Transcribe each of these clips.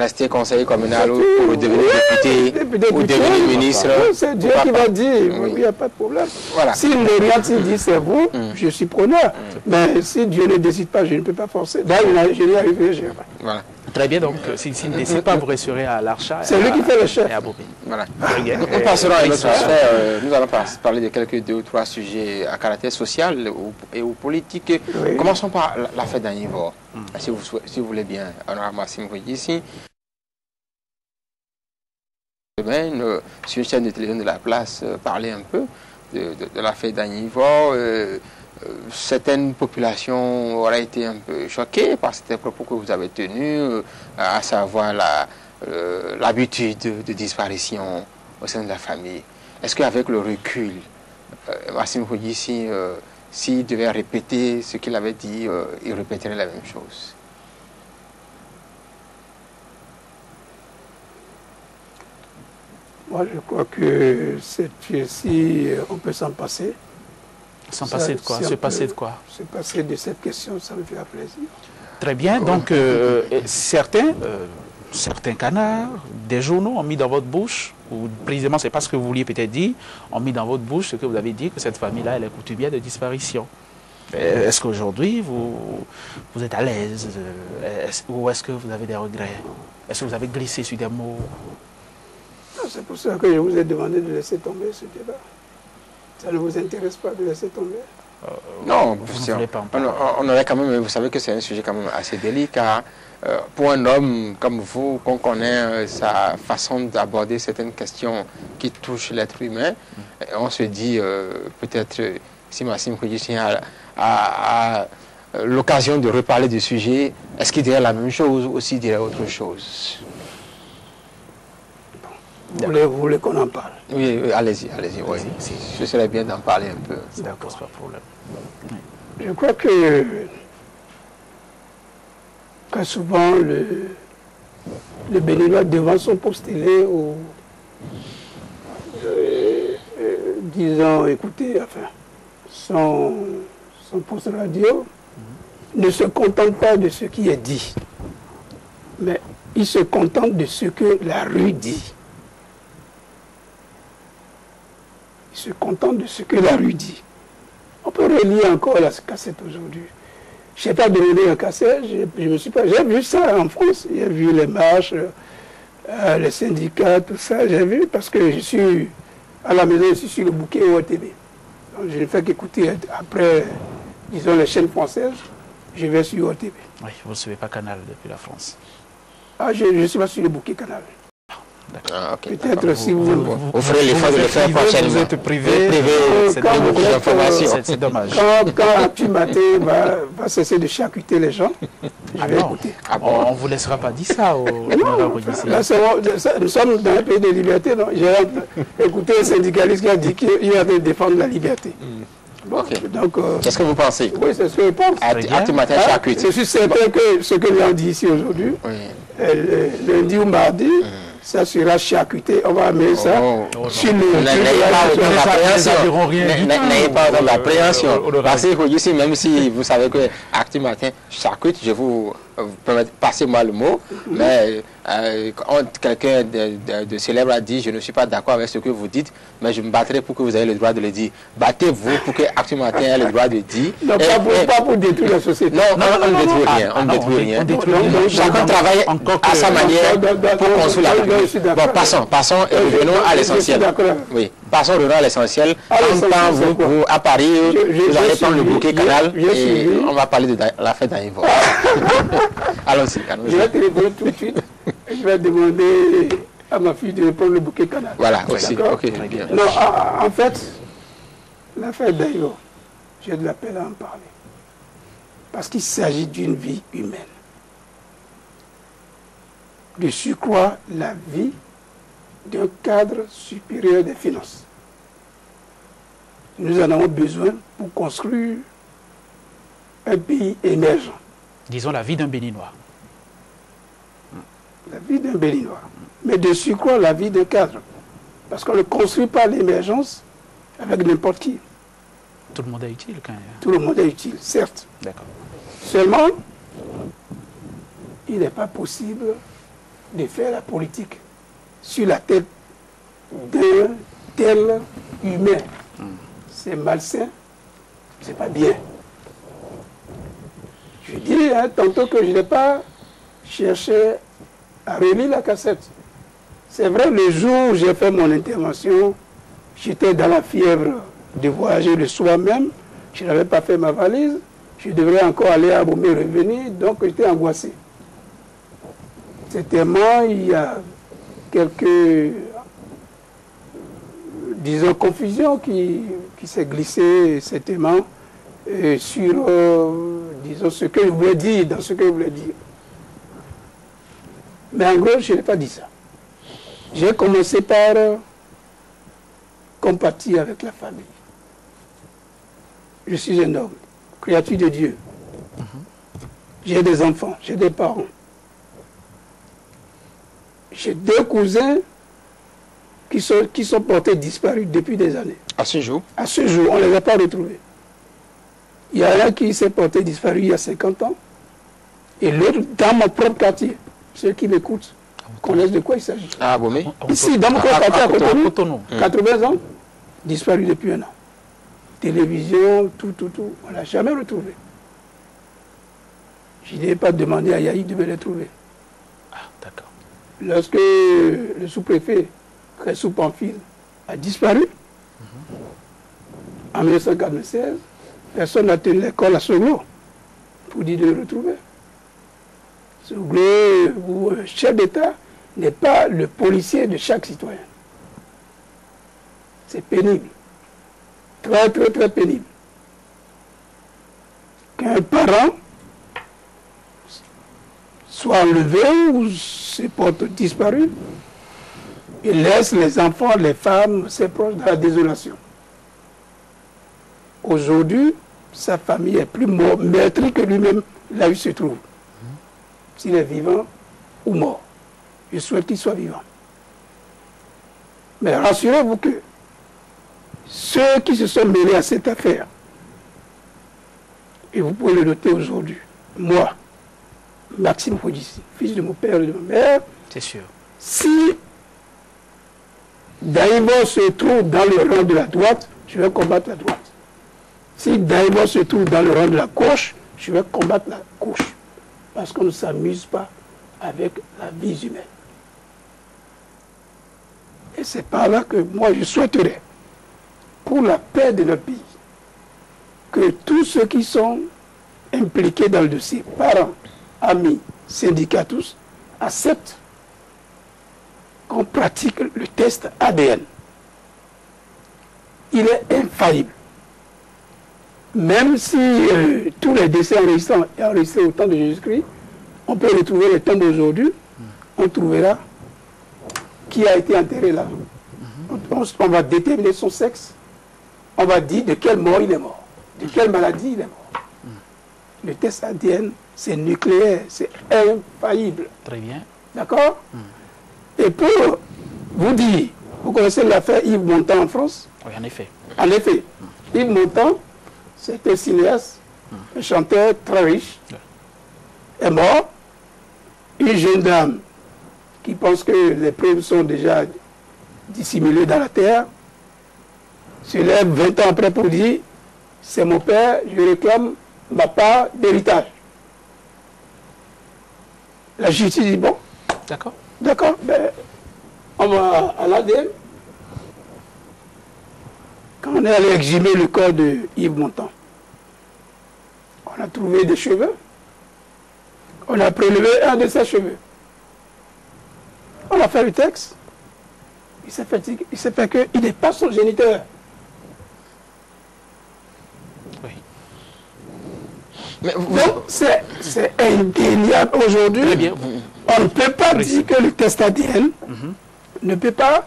rester conseiller communal ou pour devenir député ou devenir ministre. C'est Dieu qui va dire, il n'y a pas de problème. Voilà. Si l'Oriente dit c'est vous, je suis preneur. Mais si Dieu ne décide pas, je ne peux pas forcer. D'ailleurs, je n'y arriverai jamais. Voilà. Très bien, donc s'il ne décide pas, vous resterez à l'Archa. C'est lui qui fait le chef. Et à Bobé. Voilà. Très bien. Nous passerons à une autre sphère. Nous allons parler de quelques 2 ou 3 sujets à caractère social et ou politique. Oui. Commençons par la fête d'Anivor. Si vous voulez bien, honorable Massime ici. Demain, sur une chaîne de télévision de la place, parler un peu de la fête d'Anivor. Certaines populations auraient été un peu choquées par ces propos que vous avez tenus, à savoir l'habitude de disparition au sein de la famille. Est-ce qu'avec le recul, Massime Hodjissi, s'il devait répéter ce qu'il avait dit, il répéterait la même chose? Moi, je crois que cette pièce-ci, on peut s'en passer. S'en passer de quoi? Se passer de quoi? Se passer de cette question, ça me fait plaisir. Très bien. Donc, certains canards, des journaux ont mis dans votre bouche, ou précisément, c'est pas ce que vous vouliez peut-être dire, ont mis dans votre bouche ce que vous avez dit, que cette famille-là, elle est coutumière de disparition. Est-ce qu'aujourd'hui, vous êtes à l'aise? Ou est-ce que vous avez des regrets? Est-ce que vous avez glissé sur des mots? C'est pour ça que je vous ai demandé de laisser tomber ce débat. Ça ne vous intéresse pas de laisser tomber? Non, on aurait quand même, vous savez que c'est un sujet quand même assez délicat. Pour un homme comme vous, qu'on connaît sa façon d'aborder certaines questions qui touchent l'être humain, on se dit peut-être si Massime Hodjissi a l'occasion de reparler du sujet, est-ce qu'il dirait la même chose ou s'il dirait autre chose? Vous voulez qu'on en parle? Oui, allez-y, oui. Je serais bien d'en parler un peu. D'accord, pas de problème. Je crois que souvent le Béninois devant son postuler ou disant, écoutez, enfin, son poste radio ne se contente pas de ce qui est dit, mais il se contente de ce que la rue dit. Il se contente de ce que la rue dit. On peut relier encore la cassette aujourd'hui. Je n'ai pas demandé un cassette, je me suis pas. J'ai vu ça en France, j'ai vu les marches, les syndicats, tout ça, j'ai vu parce que je suis à la maison, je suis sur le bouquet OTB. Donc je ne fais qu'écouter après, disons, les chaînes françaises, je vais sur OTB. Oui, vous ne suivez pas Canal depuis la France. Ah, je ne suis pas sur le bouquet Canal. Ah, okay, peut-être si vous ferez l'effort de le faire prochainement. Vous êtes privé, c'est beaucoup d'informations. C'est dommage. Quand Petit Matin va cesser de charcuter les gens, je vais écouter. On ne vous laissera pas dire ça au nous sommes dans un pays de liberté. J'ai écouté un syndicaliste qui a dit qu'il allait défendre la liberté. Bon, donc, qu'est-ce que vous pensez? Oui, c'est ce que je pense. À Petit Matin charcuté. Je suis certain que ce que l'on dit ici aujourd'hui, lundi ou mardi, ça sera charcuté, on va amener ça sur le... N'ayez pas dans l'appréhension. Parce que ici, même si vous savez que Actu Matin charcute, je vous permets, passez-moi le mot, mais quelqu'un de célèbre a dit, je ne suis pas d'accord avec ce que vous dites, mais je me battrai pour que vous ayez le droit de le dire. Battez-vous pour que Actu Matin ait le droit de dire. Non, pas pour détruire la société. Non, on ne détruit rien. On ne détruit rien. Chacun travaille à sa manière pour construire la vie. Bon, passons et revenons à l'essentiel. Oui, passons revenons à l'essentiel. Quand vous, à Paris, vous allez prendre le bouquet Canal et on va parler de la fête d'Anivor. Allons-y. Je vais téléphoner tout de suite. Je vais demander à ma fille de prendre le bouquet Canal. Voilà, aussi. Ok, bien. Non, en fait, la fête d'Anivor, j'ai de la peine à en parler. Parce qu'il s'agit d'une vie humaine. De surcroît, la vie d'un cadre supérieur des finances. Nous en avons besoin pour construire un pays émergent. Disons la vie d'un Béninois. La vie d'un Béninois. Mais de surcroît, la vie d'un cadre. Parce qu'on ne construit pas l'émergence avec n'importe qui. Tout le monde est utile quand même. Tout le monde est utile, certes. D'accord. Seulement, il n'est pas possible de faire la politique sur la tête d'un tel humain. C'est malsain, c'est pas bien. Je dis tantôt que je n'ai pas cherché à relire la cassette. C'est vrai, le jour où j'ai fait mon intervention, j'étais dans la fièvre de voyager le soir même. Je n'avais pas fait ma valise. Je devrais encore aller à Bomé revenir, donc j'étais angoissé. Certainement, il y a quelques, disons, confusions qui s'est glissée certainement sur, disons, ce que je voulais dire, dans ce que je voulais dire. Mais en gros, je n'ai pas dit ça. J'ai commencé par compatir avec la famille. Je suis un homme, créature de Dieu. J'ai des enfants, j'ai des parents. J'ai 2 cousins qui sont portés disparus depuis des années. À ce jour? À ce jour, on ne les a pas retrouvés. Il y en a un qui s'est porté disparu il y a 50 ans, et l'autre dans mon propre quartier. Ceux qui m'écoutent connaissent de quoi il s'agit. Ah, Bomé? Ici, dans mon propre quartier, à Cotonou. 80 ans, disparu depuis 1 an. Télévision, tout, on n'a jamais retrouvé. Je n'ai pas demandé à Yahi de me les trouver. Ah, d'accord. Lorsque le sous-préfet, Kressou Pamphile, a disparu, en 1996, personne n'a tenu l'école à Soglo pour dire de le retrouver. Soglo, ou chef d'État, n'est pas le policier de chaque citoyen. C'est pénible. Très pénible. Qu'un parent soit enlevé ou se porte disparu, il laisse les enfants, les femmes, ses proches dans la désolation. Aujourd'hui, sa famille est plus meurtrie que lui-même, là où il se trouve. S'il est vivant ou mort. Je souhaite qu'il soit vivant. Mais rassurez-vous que ceux qui se sont mêlés à cette affaire, et vous pouvez le noter aujourd'hui, moi, Maxime Kodjissi, fils de mon père et de ma mère, c'est sûr. Si Daïbo se trouve dans le rang de la droite, je vais combattre la droite. Si Daïbo se trouve dans le rang de la gauche, je vais combattre la gauche. Parce qu'on ne s'amuse pas avec la vie humaine. Et c'est par là que moi je souhaiterais, pour la paix de notre pays, que tous ceux qui sont impliqués dans le dossier, parents, amis, syndicats, tous, acceptent qu'on pratique le test ADN. Il est infaillible. Même si tous les décès enregistrés au temps de Jésus-Christ, on peut retrouver les tombes aujourd'hui, on trouvera qui a été enterré là. On va déterminer son sexe, on va dire de quelle mort il est mort, de quelle maladie il est mort. Le test ADN, c'est nucléaire, c'est infaillible. Très bien. D'accord? Et pour vous dire, vous connaissez l'affaire Yves Montand en France? Oui, en effet. En effet, Yves Montand, c'est un cinéaste, un chanteur très riche, est mort. Une jeune dame qui pense que les preuves sont déjà dissimulées dans la terre, se lève 20 ans après pour dire, c'est mon père, je réclame ma part d'héritage. La justice dit, bon, d'accord, ben, on va à l'ADN. Quand on est allé exhumer le corps de Yves Montand, on a trouvé des cheveux. On a prélevé un de ses cheveux. On a fait le texte. Il s'est fait qu'il n'est pas son géniteur. oui. Mais donc, c'est indéniable aujourd'hui. Très bien. On ne peut pas dire que le test ADN ne peut pas,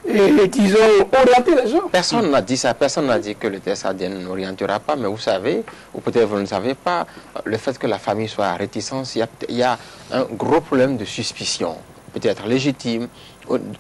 disons, orienter les gens. Personne n'a dit ça, personne n'a dit que le test ADN n'orientera pas, mais vous savez, ou peut-être vous ne savez pas, le fait que la famille soit à réticence, il y a un gros problème de suspicion. peut-être légitime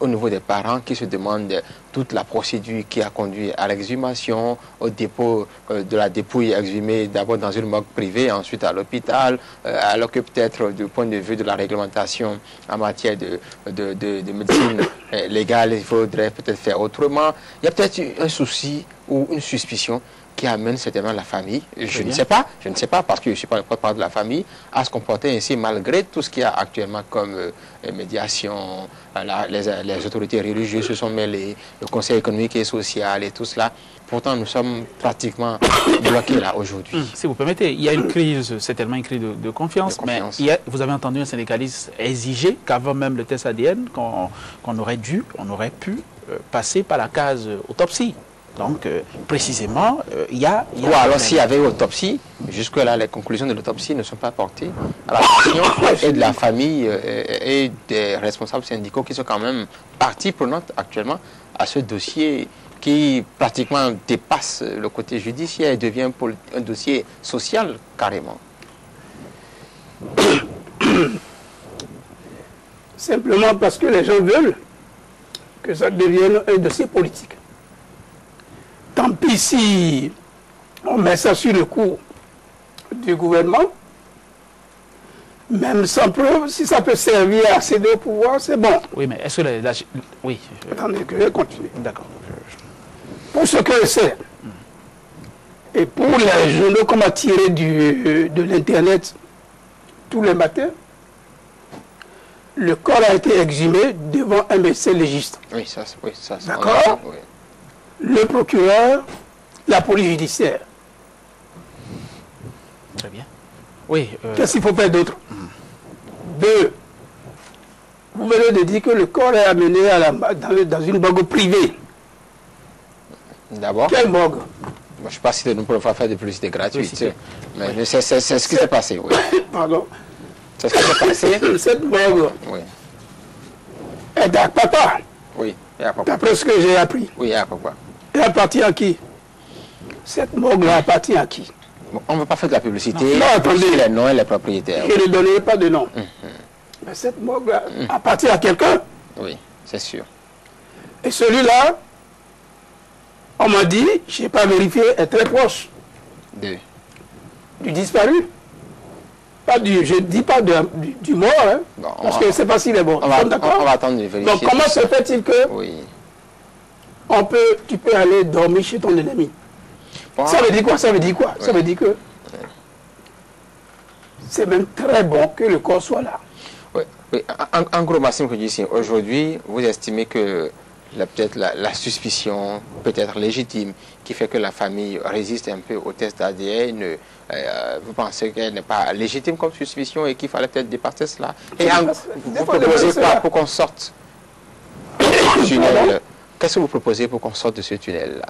au niveau des parents qui se demandent toute la procédure qui a conduit à l'exhumation, au dépôt de la dépouille exhumée d'abord dans une morgue privée, ensuite à l'hôpital, alors que peut-être du point de vue de la réglementation en matière de médecine légale, il faudrait peut-être faire autrement. Il y a peut-être un souci ou une suspicion qui amène certainement la famille, je ne sais pas, parce que je ne suis pas le porte-parole de la famille, à se comporter ainsi malgré tout ce qu'il y a actuellement comme médiation, les autorités religieuses se sont mêlées, le Conseil économique et social et tout cela. Pourtant, nous sommes pratiquement bloqués là aujourd'hui. Si vous permettez, il y a une crise, certainement une crise de confiance, mais vous avez entendu un syndicaliste exiger qu'avant même le test ADN, qu'on aurait pu passer par la case autopsie. Donc, précisément, il y a... Ou alors, s'il y avait autopsie, jusque-là, les conclusions de l'autopsie ne sont pas portées à l'attention et de la famille et des responsables syndicaux qui sont quand même partie prenante actuellement à ce dossier qui pratiquement dépasse le côté judiciaire et devient un dossier social carrément. Simplement parce que les gens veulent que ça devienne un dossier politique. Tant pis si on met ça sur le coup du gouvernement, même sans preuve, si ça peut servir à accéder au pouvoir, c'est bon. Oui, mais est-ce que oui. Attendez que je vais continuer. D'accord. Pour ce que c'est, et pour les journaux qu'on a tirés de l'Internet tous les matins, le corps a été exhumé devant un médecin légiste. Oui, ça. D'accord. Oui. Le procureur, la police judiciaire. Très bien. Oui. Qu'est-ce qu'il faut faire d'autre? Deux, vous venez de dire que le corps est amené dans une morgue privée. D'abord. Quelle morgue? Je ne sais pas si nous pouvons faire de publicité gratuite, oui, mais c'est ce qui s'est passé, oui. Pardon? C'est ce qui s'est passé. Cette morgue est d'Akpapa. Oui, d'après ce que j'ai appris. Oui, à Akpapa. Elle appartient à qui? Cette morgue-là appartient à qui? Bon, on ne veut pas faire de la publicité. Non, attendez. Les noms et les propriétaires. Je ne donnerai pas de nom. Mais cette morgue appartient à quelqu'un? Oui, c'est sûr. Et celui-là, on m'a dit, je n'ai pas vérifié, est très proche du disparu. Je ne dis pas du mort, hein, bon, parce que je ne sais pas s'il est mort. On va attendre de vérifier. Donc comment se fait-il que tu peux aller dormir chez ton ennemi? Bon, ça veut dire quoi? Ça veut dire quoi? Ça veut dire que c'est même très bon que le corps soit là. Oui. En gros, Massim Koudici, aujourd'hui, vous estimez que peut-être la suspicion peut être légitime, qui fait que la famille résiste un peu au test ADN. Vous pensez qu'elle n'est pas légitime comme suspicion et qu'il fallait peut-être dépasser cela? Et vous proposez quoi pour qu'on sorte du tunnel? Qu'est-ce que vous proposez pour qu'on sorte de ce tunnel-là?